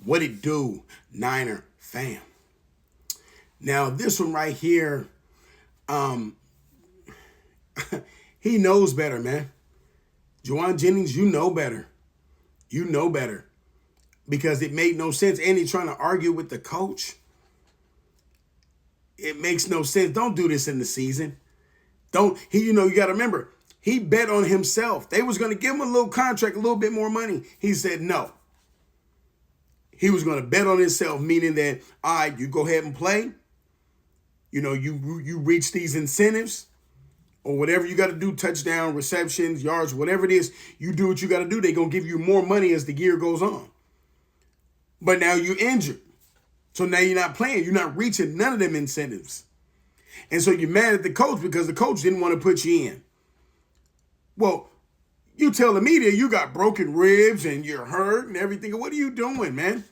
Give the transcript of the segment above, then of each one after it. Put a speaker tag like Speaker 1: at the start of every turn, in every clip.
Speaker 1: What it do, Niner fam? Now, this one right here, um, he knows better, man. Juan Jennings, you know better. You know better. Because it made no sense. And he's trying to argue with the coach. It makes no sense. Don't do this in the season. You got to remember, he bet on himself. They was going to give him a little contract, a little bit more money. He said no. He was going to bet on himself, meaning that, all right, you go ahead and play. You know, you reach these incentives or whatever you got to do, touchdown, receptions, yards, whatever it is, you do what you got to do. They're going to give you more money as the year goes on. But now you're injured. So now you're not playing. You're not reaching none of them incentives. And so you're mad at the coach because the coach didn't want to put you in. Well, you tell the media you got broken ribs and you're hurt and everything. What are you doing, man?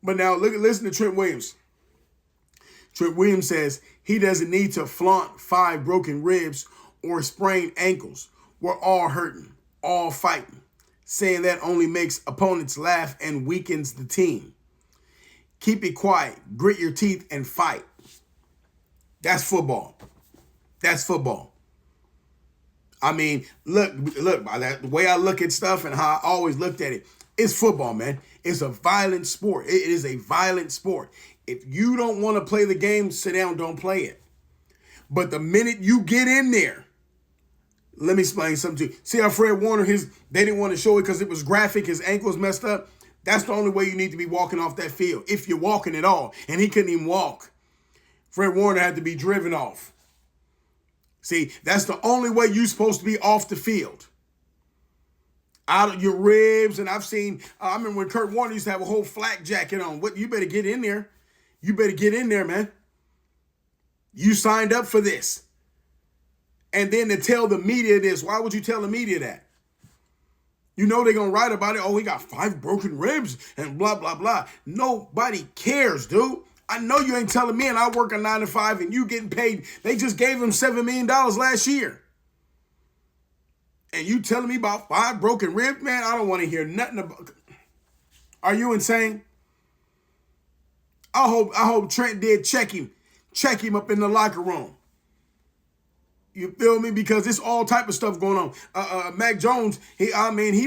Speaker 1: But now listen to Trent Williams. Trent Williams says he doesn't need to flaunt 5 broken ribs or sprained ankles. We're all hurting, all fighting. Saying that only makes opponents laugh and weakens the team. Keep it quiet, grit your teeth, and fight. That's football. That's football. I mean, look, the way I look at stuff and how I always looked at it, it's football, man. It's a violent sport. It is a violent sport. If you don't want to play the game, sit down, don't play it. But the minute you get in there, let me explain something to you. See how Fred Warner, they didn't want to show it because it was graphic, his ankles messed up. That's the only way you need to be walking off that field, if you're walking at all. And he couldn't even walk. Fred Warner had to be driven off. See, that's the only way you're supposed to be off the field. Out of your ribs, and I remember when Kurt Warner used to have a whole flak jacket on. What? You better get in there. You better get in there, man. You signed up for this. And then to tell the media this, why would you tell the media that? You know they're going to write about it. Oh, he got 5 broken ribs and blah, blah, blah. Nobody cares, dude. I know you ain't telling me, and I work a 9 to 5 and you getting paid. They just gave him $7 million last year. And you telling me about 5 broken ribs? Man, I don't want to hear nothing about. Are you insane? I hope Trent did check him up in the locker room. You feel me? Because it's all type of stuff going on. Mac Jones, he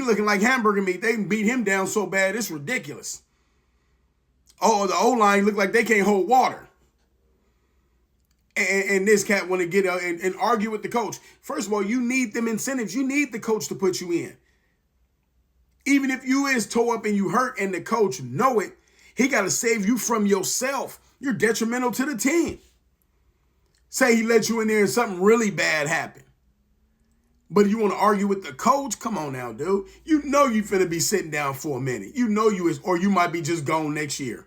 Speaker 1: looking like hamburger meat. They beat him down so bad, it's ridiculous. Oh, the O-line look like they can't hold water. And this cat want to get out and argue with the coach. First of all, you need them incentives. You need the coach to put you in. Even if you is toe up and you hurt and the coach know it, he got to save you from yourself. You're detrimental to the team. Say he let you in there and something really bad happened. But you want to argue with the coach? Come on now, dude. You know you finna be sitting down for a minute. You know you is, or you might be just gone next year.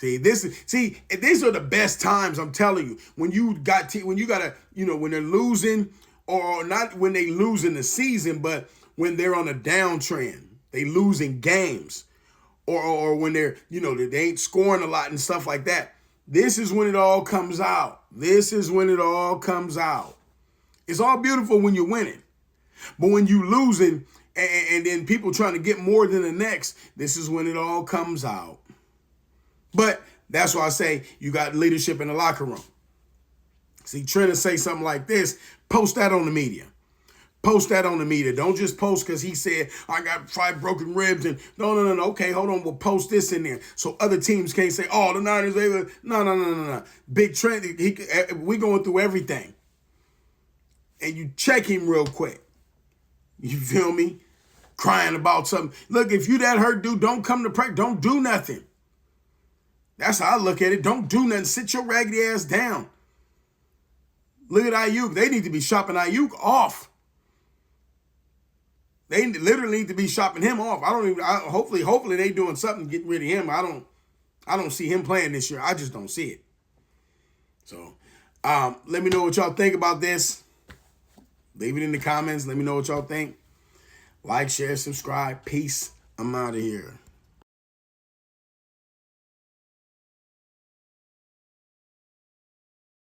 Speaker 1: These are the best times, I'm telling you. When they're losing, or not when they lose in the season, but when they're on a downtrend, they losing games, or when they ain't scoring a lot and stuff like that. This is when it all comes out. This is when it all comes out. It's all beautiful when you're winning. But when you losing and then people trying to get more than the next, this is when it all comes out. But that's why I say you got leadership in the locker room. See, Trent to say something like this, post that on the media. Post that on the media. Don't just post because he said, I got 5 broken ribs. And no. Okay, hold on. We'll post this in there. So other teams can't say, oh, the Niners, no. Big Trent, we going through everything. And you check him real quick. You feel me? Crying about something. Look, if you that hurt, dude, don't come to practice. Don't do nothing. That's how I look at it. Don't do nothing. Sit your raggedy ass down. Look at Ayuk. They need to be shopping Ayuk off. They literally need to be shopping him off. Hopefully they doing something getting rid of him. I don't see him playing this year. I just don't see it. So, let me know what y'all think about this. Leave it in the comments. Let me know what y'all think. Like, share, subscribe. Peace. I'm out of here.